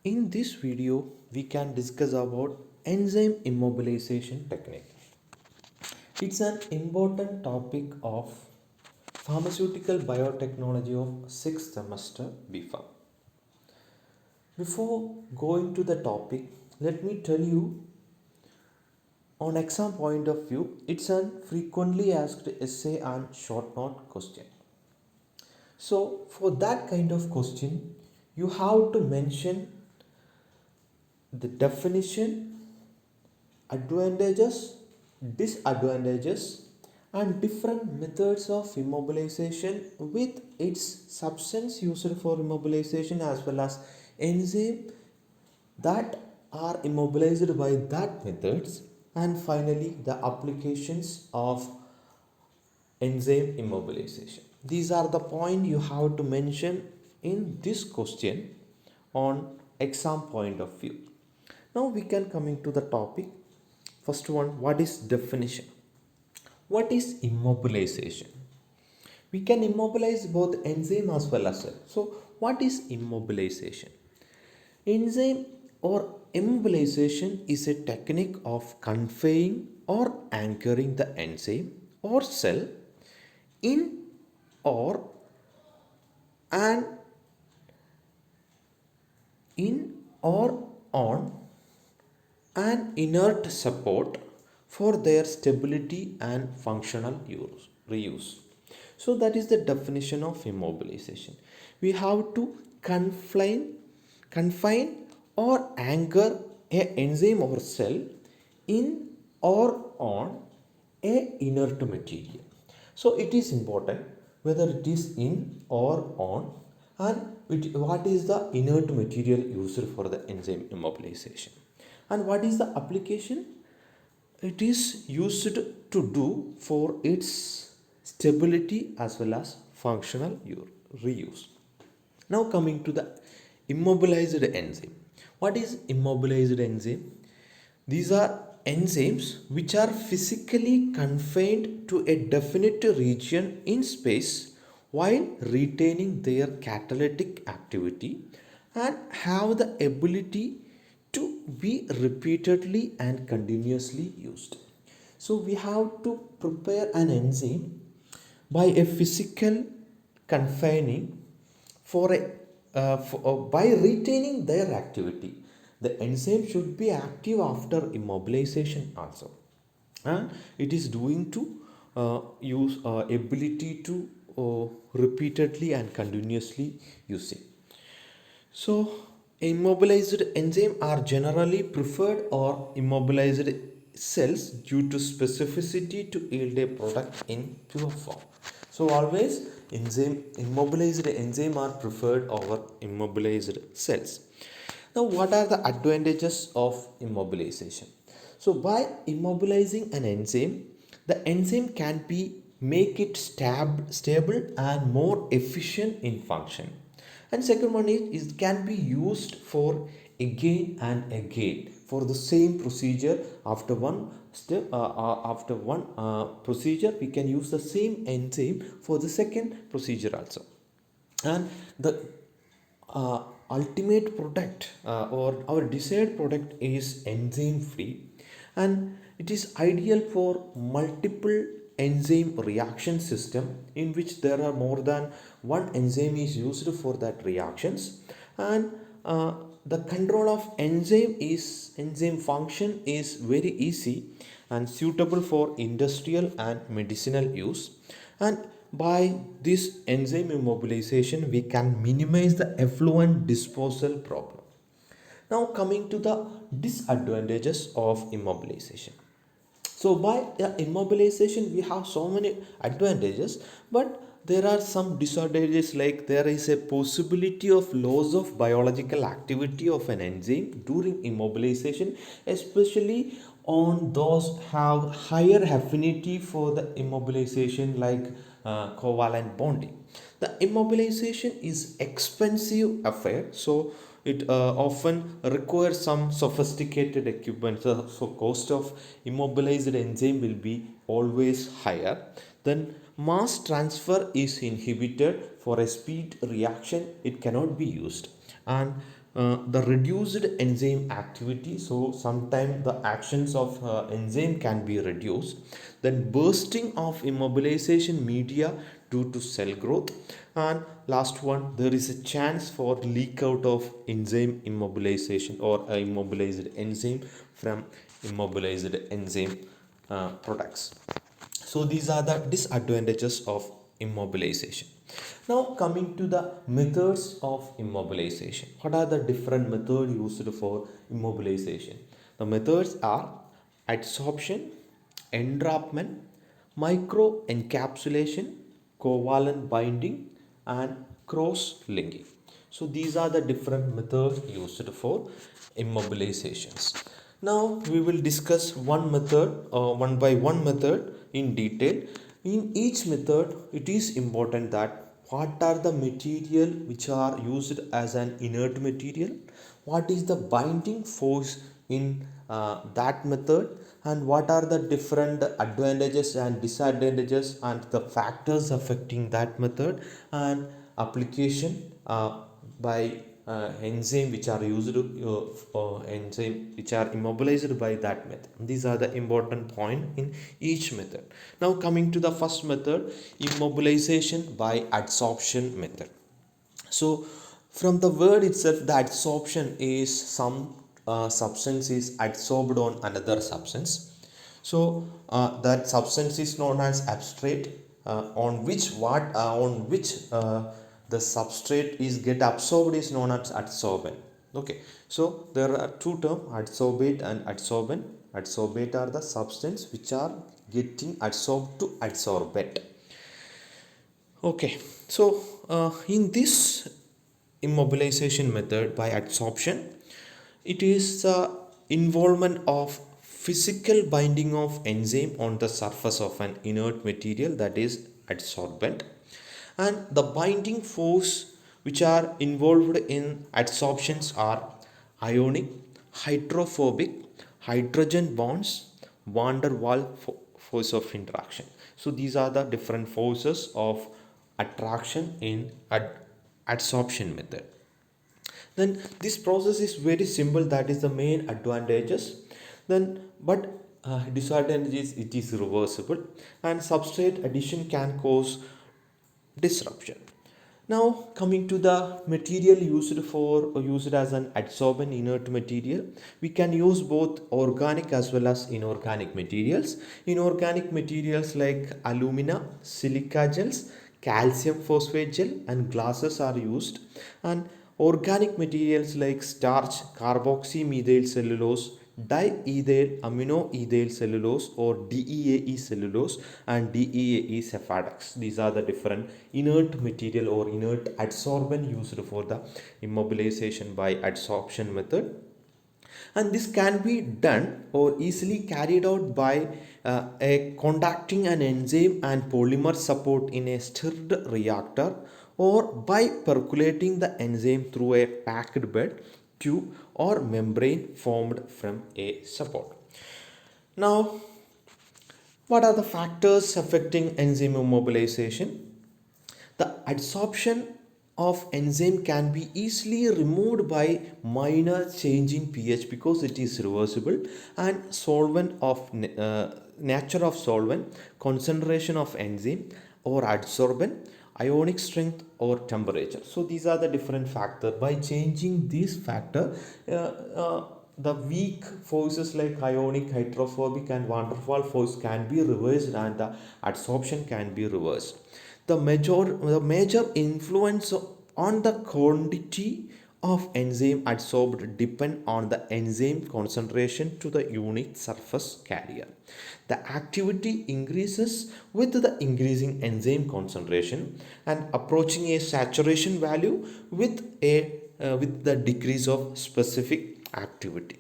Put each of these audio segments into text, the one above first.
In this video, we can discuss about enzyme immobilization technique. It's an important topic of pharmaceutical biotechnology of 6th semester BPharm. Before going to the topic, let me tell you on exam point of view, it's a frequently asked essay and short note question. So for that kind of question, you have to mention the definition, advantages, disadvantages, and different methods of immobilization with its substance used for immobilization as well as enzyme that are immobilized by that methods, and finally the applications of enzyme immobilization. These are the point you have to mention in this question on exam point of view. Now we can coming to the topic. First one, what is definition? What is immobilization? We can immobilize both enzyme as well as cell. So what is immobilization? Enzyme or immobilization is a technique of confining or anchoring the enzyme or cell in or an in or on an inert support for their stability and functional reuse. So that is the definition of immobilization. We have to confine or anchor a enzyme or cell in or on a inert material. So it is important whether it is in or on, and what is the inert material used for the enzyme immobilization, and what is the application it is used to do for its stability as well as functional reuse. Now coming to the immobilized enzyme. What is immobilized enzyme? These are enzymes which are physically confined to a definite region in space while retaining their catalytic activity and have the ability to be repeatedly and continuously used. So we have to prepare an enzyme by a physical confining for a by retaining their activity. The enzyme should be active after immobilization also, and it is doing to use ability to repeatedly and continuously use it. So, immobilized enzyme are generally preferred or immobilized cells due to specificity to yield a product in pure form. So, always immobilized enzyme are preferred over immobilized cells. Now, what are the advantages of immobilization? So, by immobilizing an enzyme, the enzyme can be make it stable and more efficient in function. And second one is it can be used for again and again for the same procedure. After one step after one procedure, we can use the same enzyme for the second procedure also. And the ultimate product or our desired product is enzyme free, and it is ideal for multiple enzyme reaction system in which there are more than one enzyme is used for that reactions. And the control of enzyme function is very easy and suitable for industrial and medicinal use. And by this enzyme immobilization, we can minimize the effluent disposal problem. Now coming to the disadvantages of immobilization. So by immobilization we have so many advantages, but there are some disadvantages, like there is a possibility of loss of biological activity of an enzyme during immobilization, especially on those have higher affinity for the immobilization, like covalent bonding. The immobilization is expensive affair, so it often requires some sophisticated equipment. So cost of immobilized enzyme will be always higher. Then mass transfer is inhibited for a speed reaction, it cannot be used. And the reduced enzyme activity, so sometimes the actions of enzyme can be reduced. Then bursting of immobilization media due to cell growth. And last one, there is a chance for leak out of enzyme immobilization or immobilized enzyme from immobilized enzyme products. So these are the disadvantages of immobilization. Now coming to the methods of immobilization. What are the different methods used for immobilization? The methods are adsorption, entrapment, microencapsulation, covalent binding, and cross-linking. So these are the different methods used for immobilizations. Now we will discuss one method, one by one method in detail. In each method, it is important that what are the material which are used as an inert material, what is the binding force in that method, and what are the different advantages and disadvantages and the factors affecting that method, and application by enzyme which are used enzyme which are immobilized by that method. These are the important point in each method. Now coming to the first method, immobilization by adsorption method. So from the word itself, the adsorption is some substance is adsorbed on another substance. So that substance is known as substrate, on which the substrate is get absorbed is known as adsorbent. Okay, so there are two terms, adsorbate and adsorbent. Adsorbate are the substance which are getting adsorbed to adsorbent. Okay, so in this immobilization method by adsorption, it is the involvement of physical binding of enzyme on the surface of an inert material, that is adsorbent, and the binding force which are involved in adsorptions are ionic, hydrophobic, hydrogen bonds, van der Waals force of interaction. So these are the different forces of attraction in adsorption method. Then this process is very simple, that is the main advantages. Then but disadvantages, it is reversible, and substrate addition can cause disruption. Now coming to the material used as an adsorbent inert material, we can use both organic as well as inorganic materials. Inorganic materials like alumina, silica gels, calcium phosphate gel, and glasses are used. And organic materials like starch, carboxymethyl cellulose, diethyl aminoethyl cellulose or DEAE cellulose, and DEAE sephadex. These are the different inert material or inert adsorbent used for the immobilization by adsorption method. And this can be done or easily carried out by a conducting an enzyme and polymer support in a stirred reactor, or by percolating the enzyme through a packed bed, tube, or membrane formed from a support. Now, what are the factors affecting enzyme immobilization? The adsorption of enzyme can be easily removed by minor change in pH because it is reversible, and solvent of nature of solvent, concentration of enzyme or adsorbent, ionic strength or temperature. So these are the different factors. By changing these factor, the weak forces like ionic, hydrophobic, and van der Waals force can be reversed, and the adsorption can be reversed. The major influence on the quantity of enzyme adsorbed depend on the enzyme concentration to the unit surface carrier. The activity increases with the increasing enzyme concentration and approaching a saturation value with the decrease of specific activity.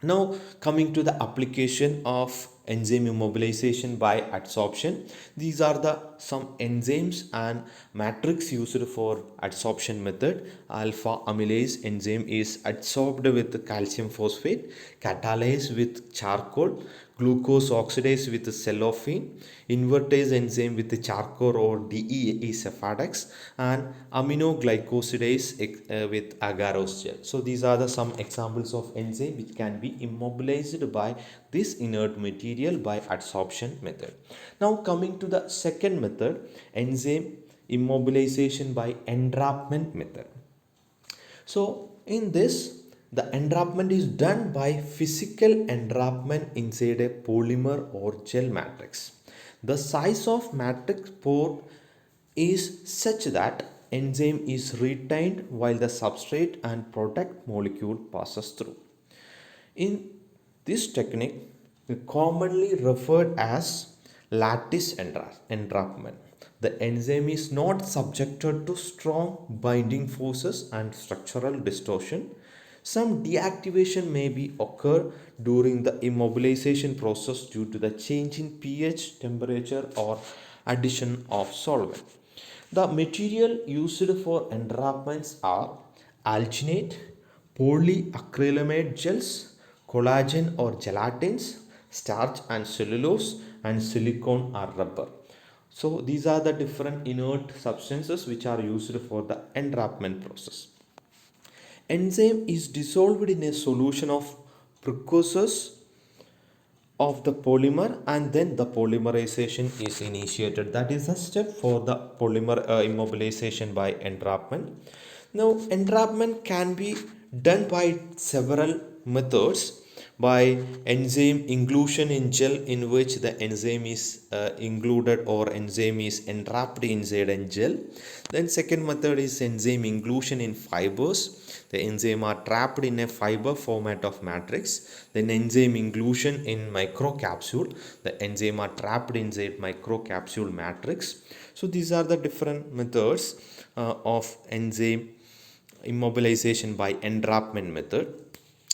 Now coming to the application of enzyme immobilization by adsorption. These are the some enzymes and matrix used for adsorption method. Alpha amylase enzyme is adsorbed with calcium phosphate, catalase with charcoal, glucose oxidase with cellophane, invertase enzyme with charcoal or DEA sephadex, and aminoglycosidase with agarose gel. So these are the some examples of enzyme which can be immobilized by this inert material by adsorption method. Now coming to the second method, enzyme immobilization by entrapment method. So in this, the entrapment is done by physical entrapment inside a polymer or gel matrix. The size of matrix pore is such that enzyme is retained while the substrate and product molecule passes through. In this technique, commonly referred as lattice entrapment, the enzyme is not subjected to strong binding forces and structural distortion. Some deactivation may be occur during the immobilization process due to the change in pH, temperature, or addition of solvent. The material used for entrapments are alginate, polyacrylamide gels, collagen or gelatins, starch and cellulose, and silicone or rubber. So these are the different inert substances which are used for the entrapment process. Enzyme is dissolved in a solution of precursors of the polymer, and then the polymerization is initiated. That is the step for the polymer immobilization by entrapment. Now entrapment can be done by several methods: by enzyme inclusion in gel, in which the enzyme is included or enzyme is entrapped inside a gel. Then second method is enzyme inclusion in fibers. The enzyme are trapped in a fiber format of matrix. Then enzyme inclusion in microcapsule. The enzyme are trapped inside microcapsule matrix. So these are the different methods of enzyme immobilization by entrapment method.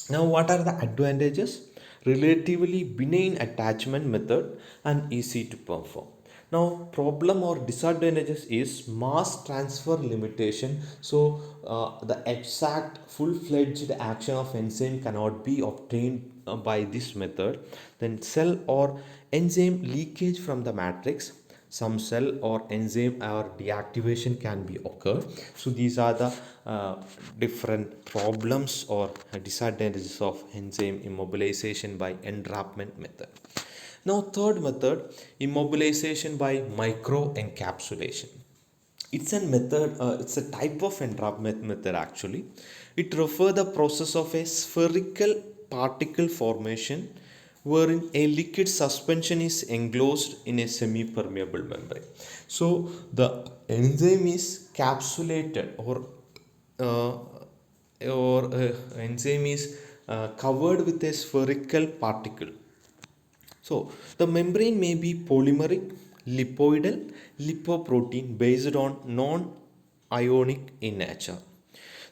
Now what are the advantages? Relatively benign attachment method and easy to perform. Now problem or disadvantages is mass transfer limitation. So the exact full-fledged action of enzyme cannot be obtained by this method. Then cell or enzyme leakage from the matrix. Some cell or enzyme or deactivation can be occurred. So these are the different problems or disadvantages of enzyme immobilization by entrapment method. Now third method, immobilization by microencapsulation. It's a method, it's a type of entrapment method actually. It refers the process of a spherical particle formation wherein a liquid suspension is enclosed in a semi-permeable membrane. So the enzyme is capsulated uh, enzyme is covered with a spherical particle. So the membrane may be polymeric, lipoidal, lipoprotein based on non-ionic in nature.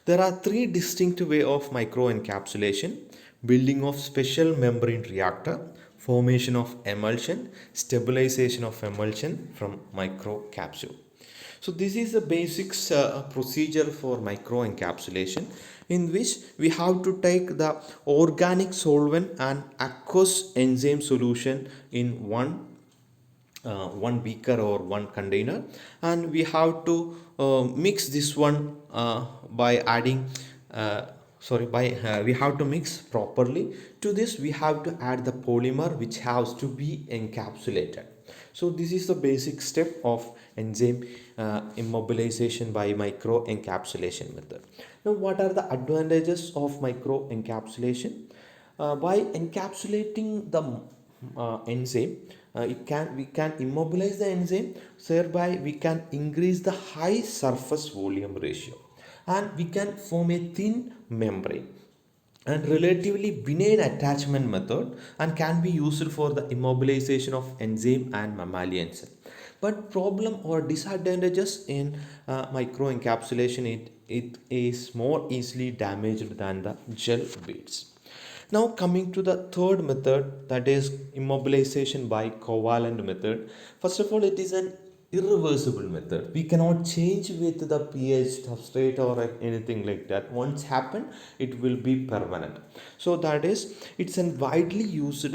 There are three distinct ways of microencapsulation: building of special membrane reactor, formation of emulsion, stabilization of emulsion from microcapsule. So this is the basics procedure for microencapsulation, in which we have to take the organic solvent and aqueous enzyme solution in one beaker or one container, and we have to mix this one by adding we have to mix properly. To this we have to add the polymer which has to be encapsulated. So this is the basic step of enzyme immobilization by microencapsulation method. Now what are the advantages of microencapsulation? By encapsulating the enzyme, we can immobilize the enzyme, thereby we can increase the high surface volume ratio, and we can form a thin membrane and relatively benign attachment method, and can be used for the immobilization of enzyme and mammalian cell. But problem or disadvantages in microencapsulation, it is more easily damaged than the gel beads. Now coming to the third method, that is immobilization by covalent method. First of all, it is an irreversible method. We cannot change with the pH, substrate or anything like that. Once happened, it will be permanent. So that is, it's a widely used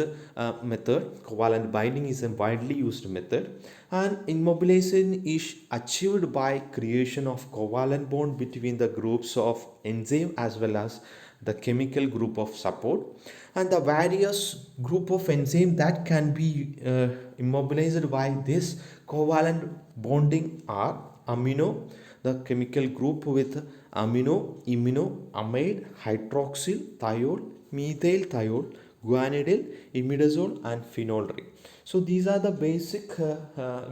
method. Covalent binding is a widely used method, and immobilization is achieved by creation of covalent bond between the groups of enzyme as well as the chemical group of support, and the various group of enzyme that can be immobilized by this covalent bonding are amino, the chemical group with amino, imino, amide, hydroxyl, thiol, methyl thiol, guanidine, imidazole and phenol ring. So these are the basic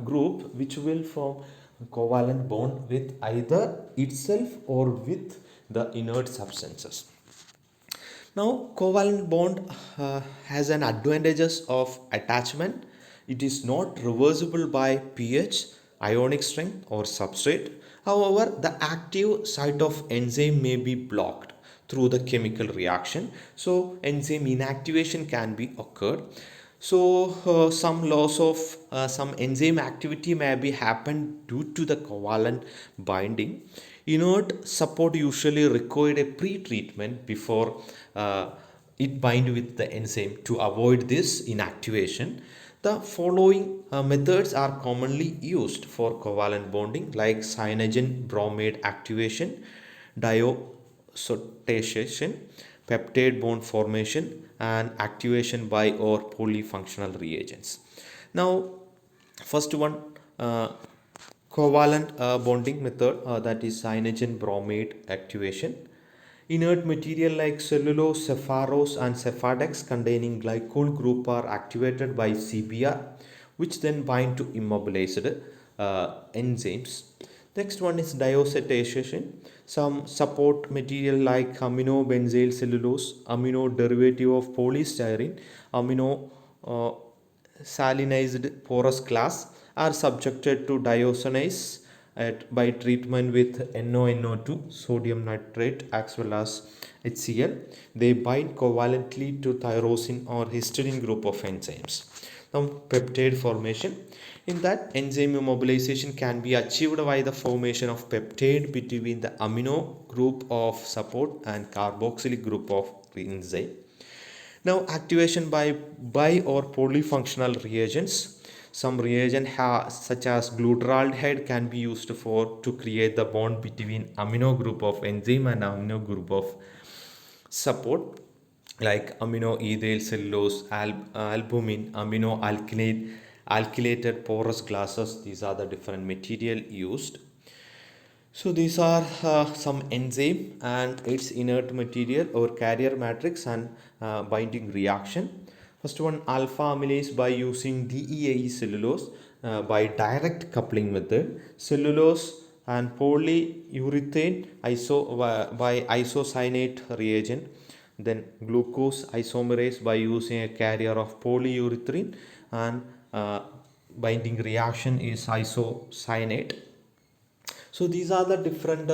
group which will form covalent bond with either itself or with the inert substances. Now, covalent bond has an advantages of attachment. It is not reversible by pH, ionic strength or substrate. However, the active site of enzyme may be blocked through the chemical reaction. So, enzyme inactivation can be occurred. So, some loss of some enzyme activity may be happened due to the covalent binding. Inert support usually required a pre-treatment before it bind with the enzyme to avoid this inactivation. The following methods are commonly used for covalent bonding, like cyanogen bromide activation, diazotization, peptide bond formation, and activation by or polyfunctional reagents. Now, first one, uh, covalent bonding method, that is cyanogen bromide activation. Inert material like cellulose, saccharose and sephadex containing glycol group are activated by CBr, which then bind to immobilized enzymes. Next one is diazotization. Some support material like amino benzyl cellulose, amino derivative of polystyrene, amino uh, salinized porous glass are subjected to diazotization by treatment with NONO2, sodium nitrate, as well as HCl. They bind covalently to tyrosine or histidine group of enzymes. Now, peptide formation. In that, enzyme immobilization can be achieved by the formation of peptide between the amino group of support and carboxylic group of enzyme. Now, activation by bi or polyfunctional reagents. Some reagent such as glutaraldehyde can be used for to create the bond between amino group of enzyme and amino group of support, like amino ethyl cellulose, albumin, amino alkylate, alkylated porous glasses. These are the different material used. So these are some enzyme and its inert material or carrier matrix and binding reaction. First one, alpha amylase by using DEAE cellulose by direct coupling method. Cellulose and polyurethane by isocyanate reagent. Then glucose isomerase by using a carrier of polyurethane and binding reaction is isocyanate. So these are the different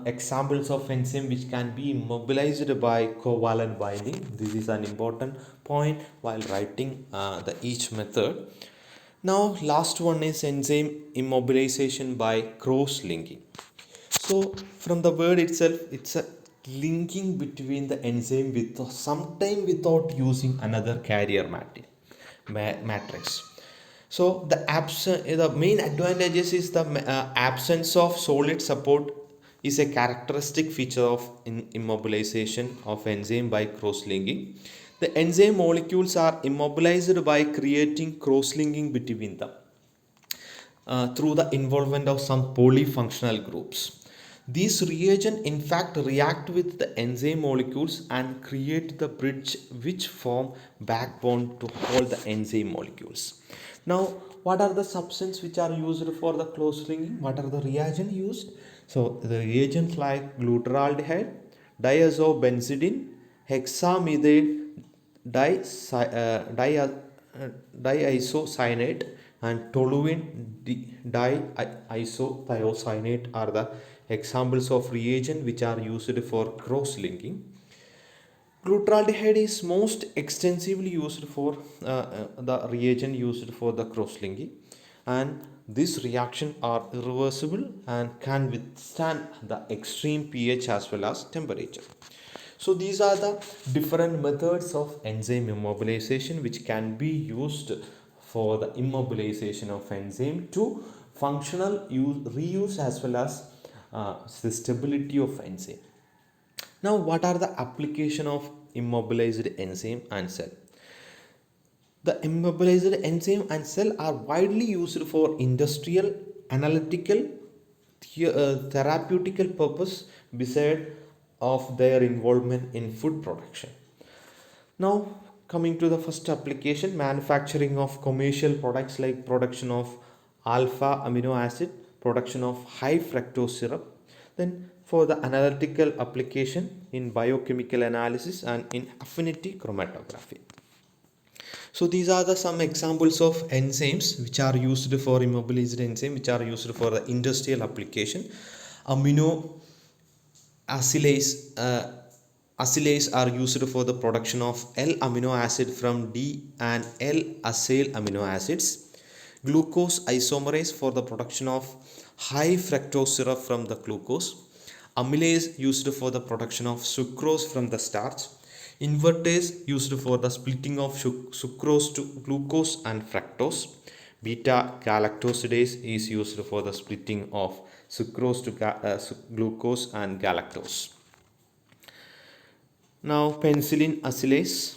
examples of enzyme which can be immobilized by covalent binding. This is an important point while writing the each method. Now last one is enzyme immobilization by cross-linking. So from the word itself, it's a linking between the enzyme with sometime without using another carrier matrix. So the main advantages is the absence of solid support is a characteristic feature of immobilization of enzyme by cross-linking. The enzyme molecules are immobilized by creating cross-linking between them through the involvement of some polyfunctional groups. These reagents in fact react with the enzyme molecules and create the bridge which form backbone to hold the enzyme molecules. Now, what are the substances which are used for the close linking? What are the reagents used? So, the reagents like glutaraldehyde, diazobenzidine, hexamethyl diisocyanate and toluene diisothiocyanate are the examples of reagent which are used for cross linking. Glutaraldehyde is most extensively used for the reagent used for the cross-linking, and these reactions are irreversible and can withstand the extreme pH as well as temperature. So these are the different methods of enzyme immobilization which can be used for the immobilization of enzyme to functional use, reuse as well as the stability of enzyme. Now, what are the application of immobilized enzyme and cell? The immobilized enzyme and cell are widely used for industrial, analytical, therapeutical purpose beside of their involvement in food production. Now, coming to the first application, manufacturing of commercial products like production of alpha amino acid, production of high fructose syrup. Then for the analytical application in biochemical analysis and in affinity chromatography. So these are the some examples of enzymes which are used for immobilized enzyme, which are used for the industrial application. Amino acylase are used for the production of L amino acid from D and L acyl amino acids. Glucose isomerase for the production of high fructose syrup from the glucose. Amylase used for the production of sucrose from the starch. Invertase used for the splitting of sucrose to glucose and fructose. Beta galactosidase is used for the splitting of sucrose to glucose and galactose. Now penicillin acylase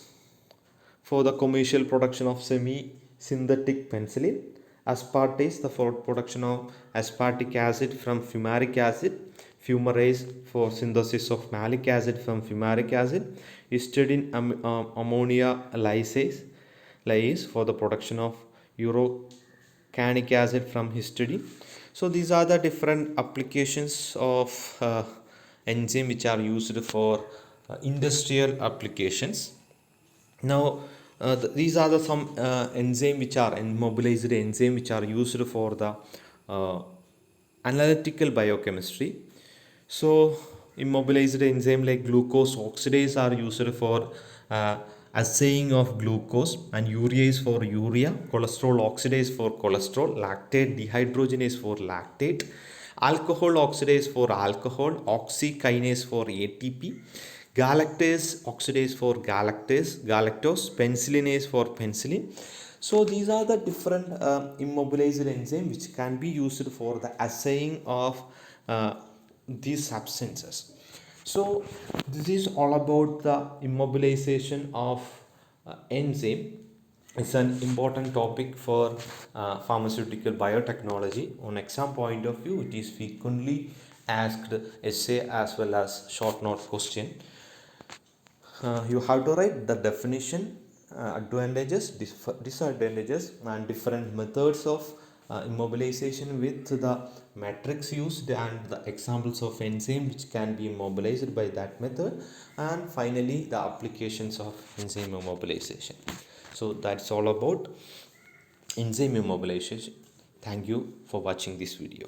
for the commercial production of semi-synthetic penicillin. Aspartase, the for production of aspartic acid from fumaric acid. Fumarase for synthesis of malic acid from fumaric acid. Histidine ammonia lyase for the production of urocanic acid from histidine. So these are the different applications of enzyme which are used for industrial applications. Now these are the some enzyme which are immobilized enzyme which are used for the analytical biochemistry. So immobilized enzyme like glucose oxidase are used for assaying of glucose, and urease for urea, cholesterol oxidase for cholesterol, lactate dehydrogenase for lactate, alcohol oxidase for alcohol, oxykinase for ATP, galactase oxidase for galactose, penicillinase for penicillin. So these are the different immobilized enzyme which can be used for the assaying of these substances. So this is all about the immobilization of enzyme. It's an important topic for pharmaceutical biotechnology. On exam point of view, it is frequently asked essay as well as short note question. You have to write the definition, advantages, disadvantages, and different methods of immobilization with the matrix used and the examples of enzyme which can be immobilized by that method, and finally the applications of enzyme immobilization. So that's all about enzyme immobilization. Thank you for watching this video.